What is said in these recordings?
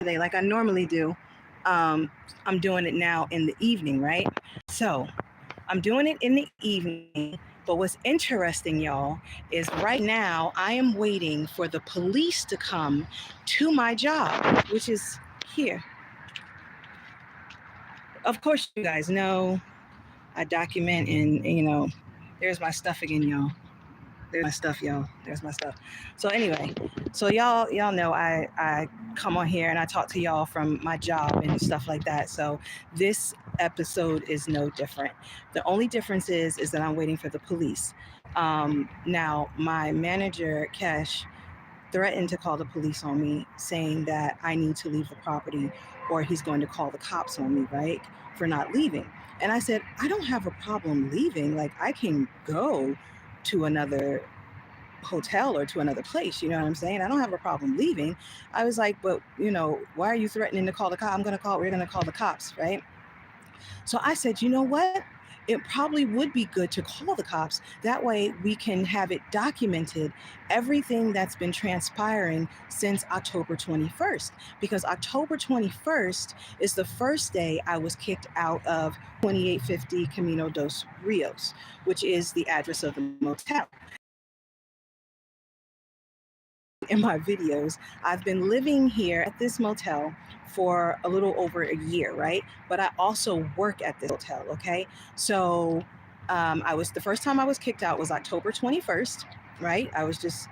today like I normally do. I'm doing it now in the evening, right? So I'm doing it in the evening. But what's interesting, y'all, is right now I am waiting for the police to come to my job, which is here. Of course, you guys know I document and, there's my stuff again, y'all. There's my stuff, y'all. There's my stuff. So anyway, so y'all know I come on here and I talk to y'all from my job and stuff like that. So this episode is no different. The only difference is that I'm waiting for the police. Now my manager, Cash, threatened to call the police on me, saying that I need to leave the property or he's going to call the cops on me, right, for not leaving. And I said, I don't have a problem leaving. Like, I can go to another hotel or to another place, you know what I'm saying? I don't have a problem leaving. I was like, but, why are you threatening to call the cops? We're going to call the cops, right? So I said, you know what? It probably would be good to call the cops. That way we can have it documented, everything that's been transpiring since October 21st. Because October 21st is the first day I was kicked out of 2850 Camino dos Rios, which is the address of the motel. In my videos, I've been living here at this motel for a little over a year, right? But I also work at this hotel, okay? So the first time I was kicked out was October 21st, right? I was just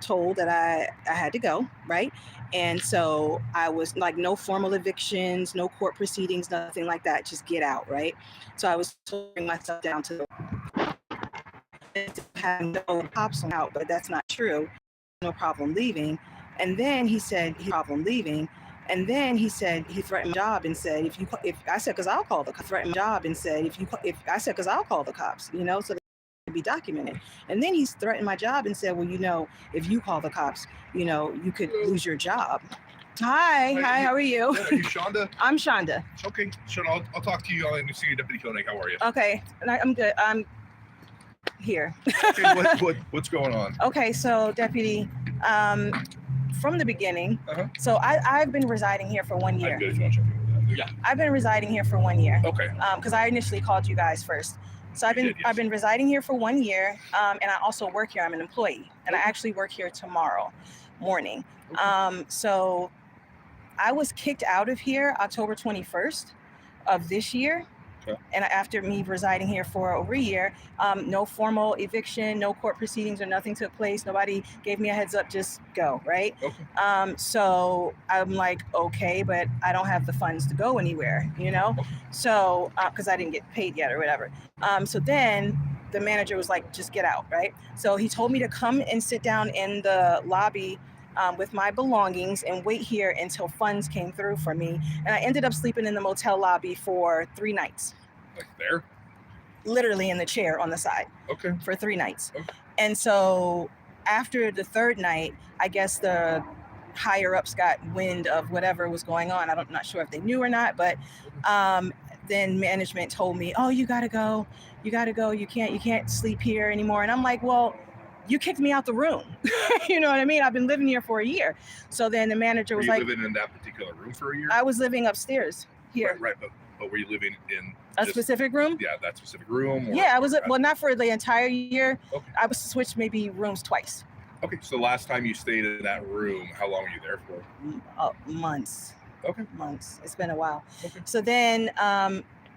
told that I had to go, right? And so I was like, no formal evictions, no court proceedings, nothing like that, just get out, right? So I was throwing myself down to having no cops out, but that's not true. No problem leaving. And then he said he problem leaving. And then he said he threatened my job and said if I said because I'll call the cops. Threatened my job and said I said because I'll call the cops, so that it can be documented. And then he's threatened my job and said, well, if you call the cops, you could lose your job. Hi, how are you? Are you Shanda? I'm Shanda. Okay, Shanda, I'll talk to you. I'll see you, Deputy Koenig. How are you? Okay, I'm good. I'm here. Okay, what's going on? Okay, so Deputy, from the beginning, so I've been residing here for 1 year. I'm good if you want to check in with that. Yeah. I've been residing here for 1 year. Okay. Because I initially called you guys first. So I've been residing here for 1 year, and I also work here. I'm an employee, and I actually work here tomorrow morning. Okay. So I was kicked out of here October 21st of this year. And after me residing here for over a year, no formal eviction, no court proceedings or nothing took place. Nobody gave me a heads up, just go, right? Okay. So I'm like, okay, but I don't have the funds to go anywhere, So, because I didn't get paid yet or whatever. So then the manager was like, just get out, right? So he told me to come and sit down in the lobby with my belongings and wait here until funds came through for me. And I ended up sleeping in the motel lobby for 3 nights. Like there? Literally in the chair on the side. Okay. For 3 nights. Okay. And so after the 3rd night, I guess the higher ups got wind of whatever was going on. I'm not sure if they knew or not, but then management told me, oh, you gotta go. You can't sleep here anymore. And I'm like, well, you kicked me out the room. You know what I mean? I've been living here for a year. So then the manager was like, were you living in that particular room for a year? I was living upstairs here. Right, but were you living in a specific room? Yeah, that specific room. Yeah, I was, well, not for the entire year. Okay. I was switched maybe rooms twice. Okay, so the last time you stayed in that room, how long were you there for? Months. Okay. Months. It's been a while. Okay. So then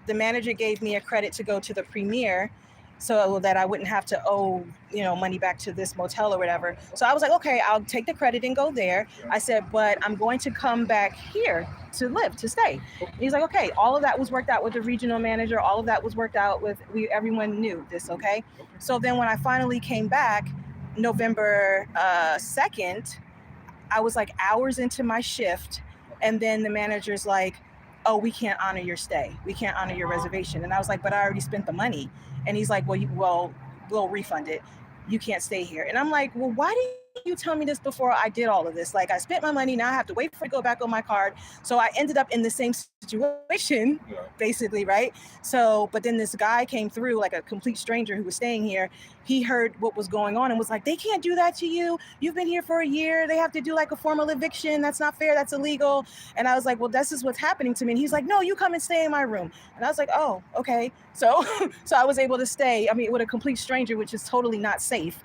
the manager gave me a credit to go to the premiere, so that I wouldn't have to owe, money back to this motel or whatever. So I was like, okay, I'll take the credit and go there. I said, but I'm going to come back here to live, to stay. He's like, okay, all of that was worked out with the regional manager. All of that was worked out with, everyone knew this, okay? So then when I finally came back, November 2nd, I was like hours into my shift. And then the manager's like, oh, we can't honor your stay. We can't honor your reservation. And I was like, but I already spent the money. And he's like, well, we'll refund it. You can't stay here. And I'm like, well, why do you tell me this before I did all of this? Like, I spent my money, now I have to wait for it to go back on my card. So I ended up in the same situation, basically, right? So, but then this guy came through, like a complete stranger who was staying here. He heard what was going on and was like, they can't do that to you. You've been here for a year. They have to do like a formal eviction. That's not fair. That's illegal. And I was like, well, this is what's happening to me. And he's like, no, you come and stay in my room. And I was like, oh, okay. So, so I was able to stay, I mean, with a complete stranger, which is totally not safe.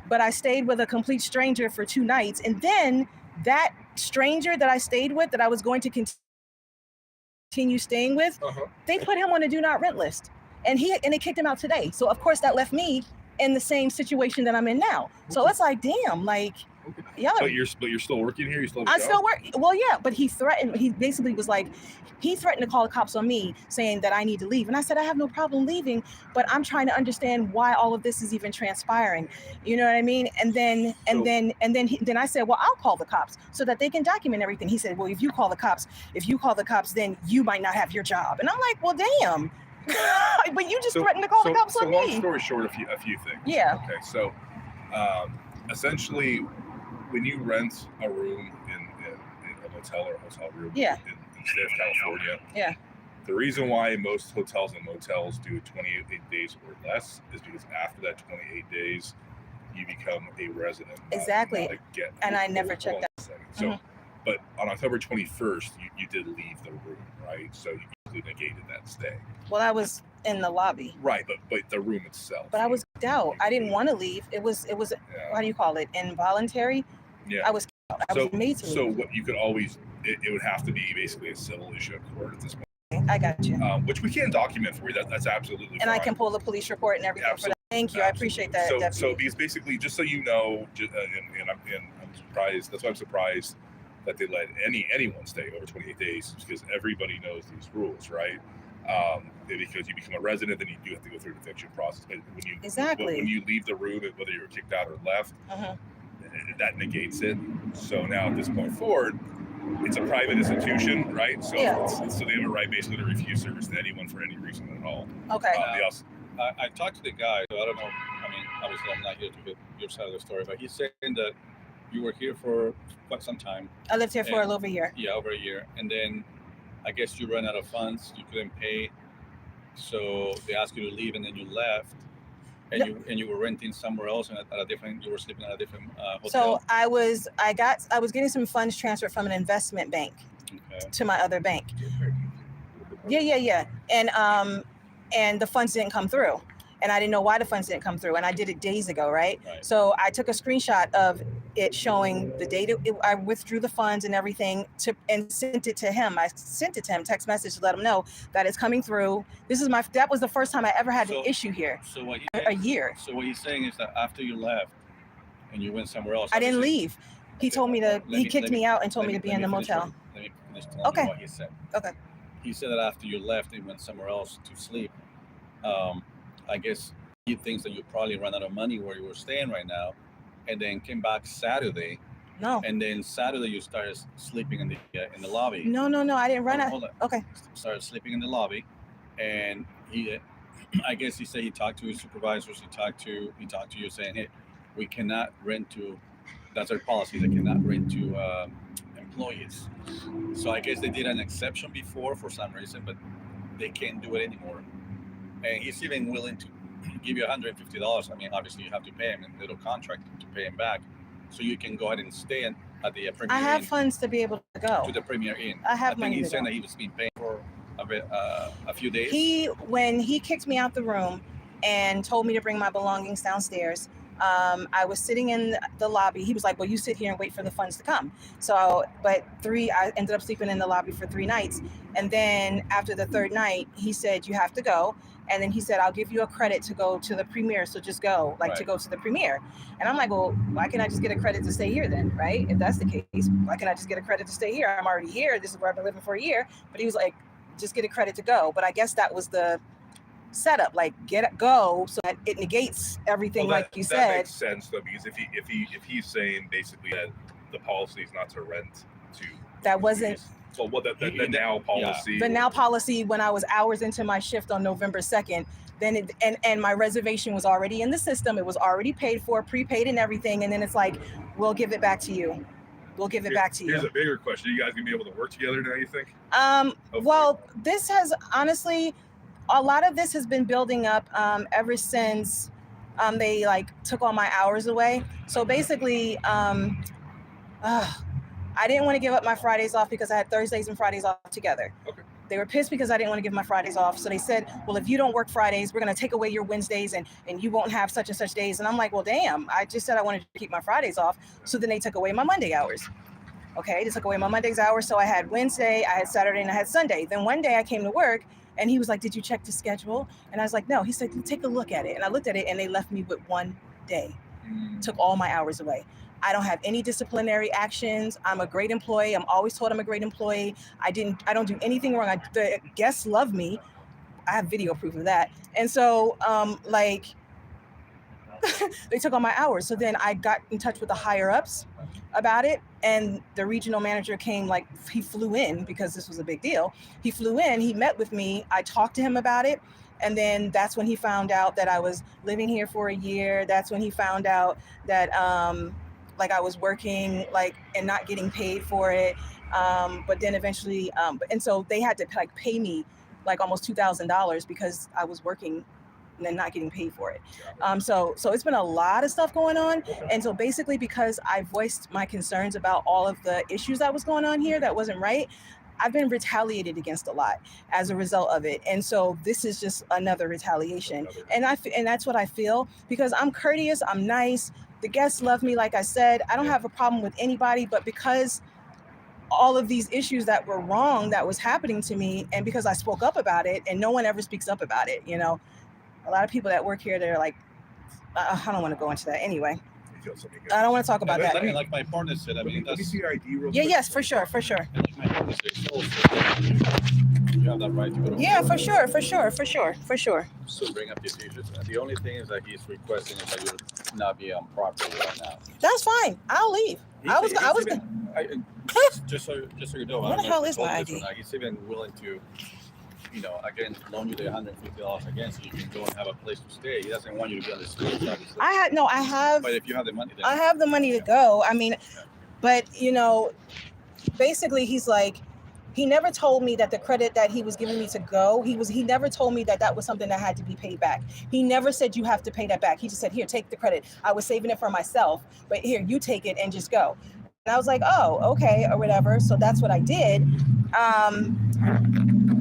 But I stayed with a complete stranger for 2 nights. And then that stranger that I stayed with, that I was going to continue staying with, they put him on a do not rent list. And they kicked him out today. So of course that left me in the same situation that I'm in now. So it's like, damn, like, yeah. But you're still working here? You still I still work. Well, yeah, but he basically was like, he threatened to call the cops on me, saying that I need to leave. And I said, I have no problem leaving, but I'm trying to understand why all of this is even transpiring. You know what I mean? And then I said, well, I'll call the cops so that they can document everything. He said, well, if you call the cops, then you might not have your job. And I'm like, well, damn. But you just threatened to call the cops on me. Long story short, a few things. Yeah. Okay. So, essentially, when you rent a room in a motel or a hotel room in the state of California, the reason why most hotels and motels do 28 days or less is because after that 28 days, you become a resident. Exactly. And I never checked that. So, but on October 21st, you did leave the room, right? So you negated that stay. Well, I was in the lobby. Right, but the room itself. But I was kicked out. I didn't want to leave. It was what do you call it? Involuntary. Yeah. I was kicked out. I was made to leave. So what you could always, it would have to be basically a civil issue at court at this point. I got you. Which we can document for you. That's absolutely fine. And I can pull the police report and everything for that. Thank you. I appreciate that. So because basically, just so you know, and I'm surprised. That's why I'm surprised that they let anyone stay over 28 days, because everybody knows these rules, right? Because you become a resident, then you do have to go through the eviction process. But when you leave the room, whether you're kicked out or left, that negates it. So now at this point forward, it's a private institution, right? So so they have a right basically to refuse service to anyone for any reason at all. Okay. I talked to the guy, so I don't know. I mean, obviously I'm not here to get your side of the story, but he's saying that you were here for quite some time. I lived here for a little over a year. Yeah, over a year. And then I guess you ran out of funds, you couldn't pay. So they asked you to leave and then you left. And you were renting somewhere else and you were sleeping at a different hotel. So I was getting some funds transferred from an investment bank to my other bank. Yeah. And the funds didn't come through. And I didn't know why the funds didn't come through. And I did it days ago, right? So I took a screenshot of it showing the date I withdrew the funds and everything and sent it to him. I sent it to him, text message to let him know that it's coming through. That was the first time I ever had an issue here. So a year. So what he's saying is that after you left and you went somewhere else. I didn't leave. He told me he kicked me out and told me to be in the motel. Let me finish telling you what he said. Okay. He said that after you left and went somewhere else to sleep, I guess he thinks that you probably ran out of money where you were staying right now, and then came back Saturday. No. And then Saturday you started sleeping in the lobby. No, I didn't run out. Hold on. Okay. Started sleeping in the lobby, and I guess he said he talked to his supervisors. He talked to you saying, hey, we cannot rent to. That's our policy. They cannot rent to employees. So I guess they did an exception before for some reason, but they can't do it anymore. And he's even willing to give you $150. I mean, obviously you have to pay him a little contract to pay him back, so you can go ahead and stay at the Premier I have Inn, funds to be able to go to the Premier Inn. I have money. I think he's saying that he was being paid for a few days. When he kicked me out the room and told me to bring my belongings downstairs, I was sitting in the lobby. He was like, well, you sit here and wait for the funds to come. So, I ended up sleeping in the lobby for 3 nights. And then after the 3rd night, he said, you have to go. And then he said, I'll give you a credit to go to the premiere. So just go, to go to the premiere. And I'm like, well, why can't I just get a credit to stay here then, right? If that's the case, why can't I just get a credit to stay here? I'm already here. This is where I've been living for a year. But he was like, just get a credit to go. But I guess that was the setup, go so that it negates everything, like you said. That makes sense though, because if he's saying basically that the policy is not to rent to. That wasn't. So what the now policy? Yeah. The now policy, when I was hours into my shift on November 2nd, then and my reservation was already in the system. It was already paid for, prepaid and everything. And then it's like, We'll give it back to you. We'll give it back to you. Here's a bigger question. Are you guys gonna be able to work together now, you think? Well, this has honestly, a lot of this has been building up ever since they like took all my hours away. So basically, I didn't want to give up my Fridays off because I had Thursdays and Fridays off together. Okay. They were pissed because I didn't want to give my Fridays off. So they said, well, if you don't work Fridays, we're going to take away your Wednesdays and you won't have such and such days. And I'm like, well, damn, I just said I wanted to keep my Fridays off. So then they took away my Monday hours. Okay, they took away my Monday's hours. So I had Wednesday, I had Saturday, and I had Sunday. Then one day I came to work and he was like, did you check the schedule? And I was like, no. He said, take a look at it. And I looked at it and they left me with one day. Took all my hours away. I don't have any disciplinary actions. I'm a great employee. I'm always told I'm a great employee. I don't do anything wrong. The guests love me. I have video proof of that. And so they took all my hours. So then I got in touch with the higher ups about it. And the regional manager came, like, he flew in because this was a big deal. He flew in, he met with me. I talked to him about it. And then that's when he found out that I was living here for a year. That's when he found out that, I was working, and not getting paid for it. But then eventually, and so they had to pay me almost $2,000 because I was working and then not getting paid for it. So it's been a lot of stuff going on. And so basically, because I voiced my concerns about all of the issues that was going on here that wasn't right, I've been retaliated against a lot as a result of it. And so this is just another retaliation. And that's what I feel, because I'm courteous, I'm nice. The guests love me. Like I said, I don't have a problem with anybody, but because all of these issues that were wrong that was happening to me, and because I spoke up about it, and no one ever speaks up about it, a lot of people that work here, they're like, I don't want to go into that anyway. I don't want to talk about that. Like my partner said, I mean, let me see your ID real quick. Yes, for sure. Like my partner said, you have that right to go to Yeah, for sure. So bring up your features. The only thing is that he's requesting is that you not be on property right now. That's fine. I'll leave. Just so you know. What the hell is my ID? He's even willing to, again, loan you the $150 again, so you can go and have a place to stay. He doesn't want you to be on the street. Obviously. I have. But if you have the money, then I have the money to go. I mean, but basically, he's like, he never told me that the credit that he was giving me to go, he never told me that was something that had to be paid back. He never said you have to pay that back. He just said, here, take the credit. I was saving it for myself, but here, you take it and just go. And I was like, oh, okay, or whatever. So that's what I did.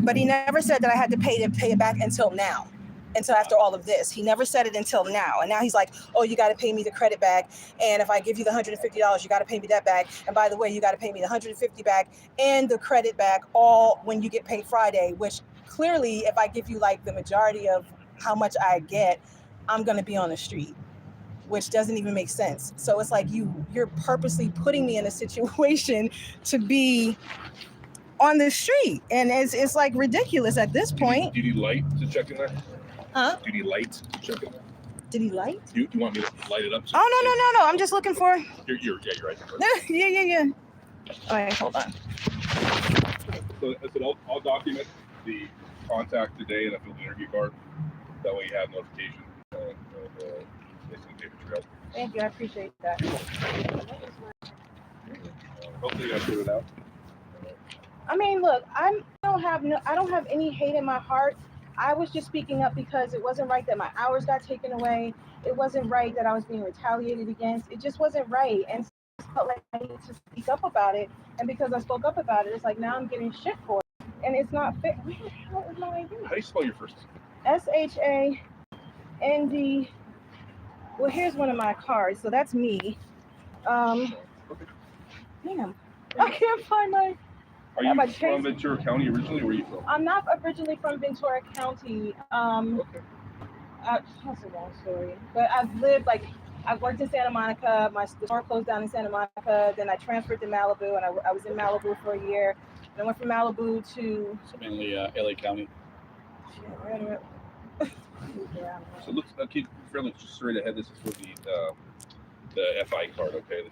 But he never said that I had to pay it back until now. Until after all of this. He never said it until now. And now he's like, oh, you got to pay me the credit back. And if I give you the $150, you got to pay me that back. And by the way, you got to pay me the $150 back and the credit back all when you get paid Friday, which clearly, if I give you the majority of how much I get, I'm going to be on the street, which doesn't even make sense. So it's like you're purposely putting me in a situation to be on the street. And it's ridiculous at this point. Do you need light to check in there? Huh? Do you need light to check in there? Did he light? You want me to light it up? Oh, no. I'm just looking for... You're right. Yeah. All right, hold on. So I said I'll document the contact today and a field interview card. That way you have notification. Paper trail. Thank you, I appreciate that. Hopefully I figured it out. I mean, look, I don't have any hate in my heart. I was just speaking up because it wasn't right that my hours got taken away. It wasn't right that I was being retaliated against. It just wasn't right. And so I felt like I needed to speak up about it. And because I spoke up about it, it's like now I'm getting shit for it. And it's not fair. Where the hell is my ID? How do you spell your first name? SHAND. Well, here's one of my cards. So that's me. Damn. I can't find my... Are you from Ventura County originally? Where are you from? I'm not originally from Ventura County. Okay. That's a long story. But I've worked in Santa Monica. The store closed down in Santa Monica. Then I transferred to Malibu, and I was in Malibu for a year. And I went from Malibu to... So mainly LA County. So let's keep fairly straight ahead. This is for the FI card, okay?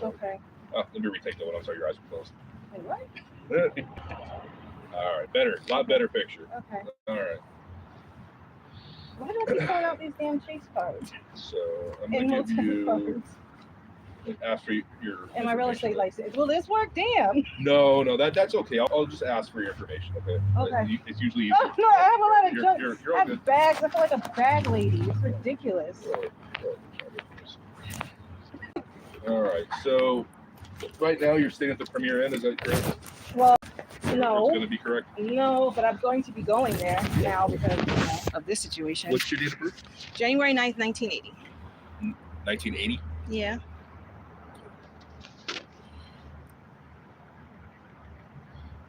Okay. Oh, let me retake that one. I'm sorry, your eyes are closed. Wait, what? All right, better, a lot better picture. Okay. All right. Why do I keep pulling out these damn chase cards? So I'm gonna give you. ask for your. And my real estate license. Will this work? Damn. No, that's okay. I'll just ask for your information. Okay. Okay. It's usually easy. Oh, no, I have a lot of junk. You're I all good. have bags. I feel like a bag lady. It's ridiculous. All right. So right now you're staying at the Premier Inn. Is that correct? Well, It's no. going to be correct. No, but I'm going to be going there now because of this situation. What's your date of birth? January 9th, 1980. 1980. Yeah.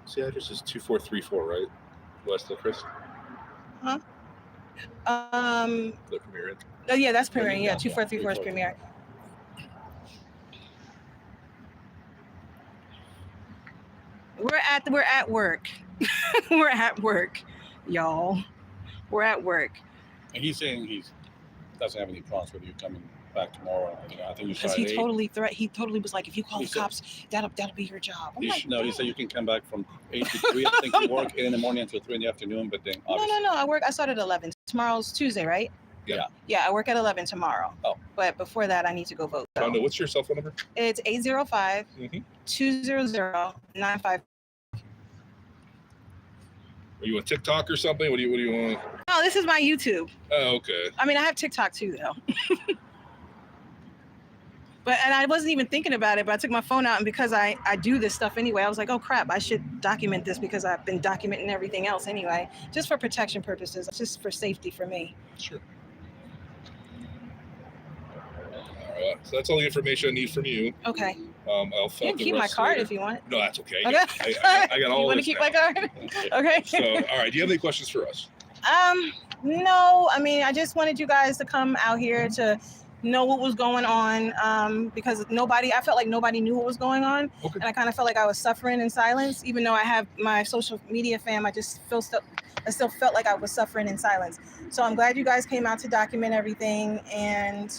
See, address is 2434, right? West of Chris. Huh? The Premier Inn. Oh yeah, that's Premier. Yeah, 2434 is Premier. We're at work. We're at work, y'all. We're at work. And he's saying he doesn't have any problems with you coming back tomorrow. You know, I think you Because started he 8. totally was like, if you call the cops, that'll be your job. I'm like, No, he said you can come back from 8 to 3. I think you work 8 in the morning until 3 in the afternoon, but then obviously. No. I start at 11. Tomorrow's Tuesday, right? Yeah. Yeah, I work at 11 tomorrow. Oh. But before that, I need to go vote. So. Shanda, what's your cell phone number? It's 805 Mhm. 200 95. Are you on TikTok or something? What do you want? Oh, this is my YouTube. Oh, okay. I mean, I have TikTok too, though. And I wasn't even thinking about it, but I took my phone out, and because I do this stuff anyway, I was like, oh crap, I should document this because I've been documenting everything else anyway, just for protection purposes, just for safety for me. Sure. All right. So that's all the information I need from you. Okay. I'll fill You out can the keep my rest card later. if you want. No, that's okay. Okay. I got all You want to this keep now. my card? Okay. So, all right. Do you have any questions for us? No. I mean, I just wanted you guys to come out here to know what was going on, because I felt like nobody knew what was going on. Okay. And I kind of felt like I was suffering in silence, even though I have my social media fam. I still felt like I was suffering in silence. So I'm glad you guys came out to document everything. And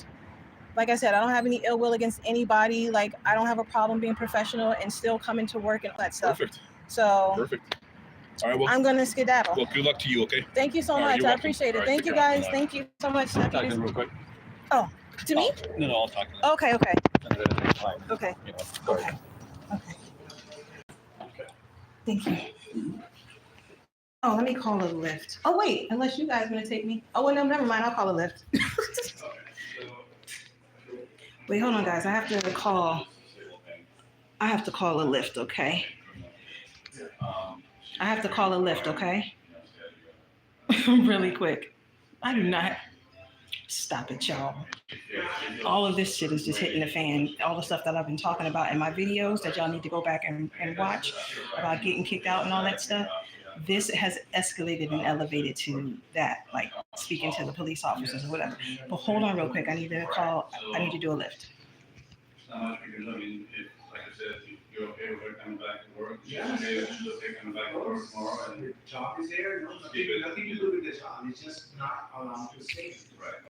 like I said, I don't have any ill will against anybody. Like, I don't have a problem being professional and still coming to work and all that stuff. Perfect. So Perfect. All right. Well, I'm going to skedaddle. well, good luck to you. Okay. Thank you so All right, much. you're I welcome. appreciate it. All right, Thank take you care. guys. Thank you so much. Talk to him real quick. To me? No, I'll talk to him. Okay. Fine. Okay. You know, go ahead. Okay. Thank you. Oh, let me call a LYFT. Oh, wait, unless you guys want to take me. Oh, well, no, never mind. I'll call a LYFT. Wait, hold on, guys. I have to call a LYFT, okay? I have to call a LYFT, okay? Really quick. I do not. Stop it, y'all. All of this shit is just hitting the fan. All the stuff that I've been talking about in my videos that y'all need to go back and watch about getting kicked out and all that stuff. This has escalated and elevated to that, like speaking to the police officers or whatever. But hold on real quick. I need to do a LYFT. Because I mean, if, like I said, if you're okay with her coming back to work, yeah, okay, she's okay coming back to work tomorrow. And The job is there, nothing to do with the job, it's just not allowed to stay. right,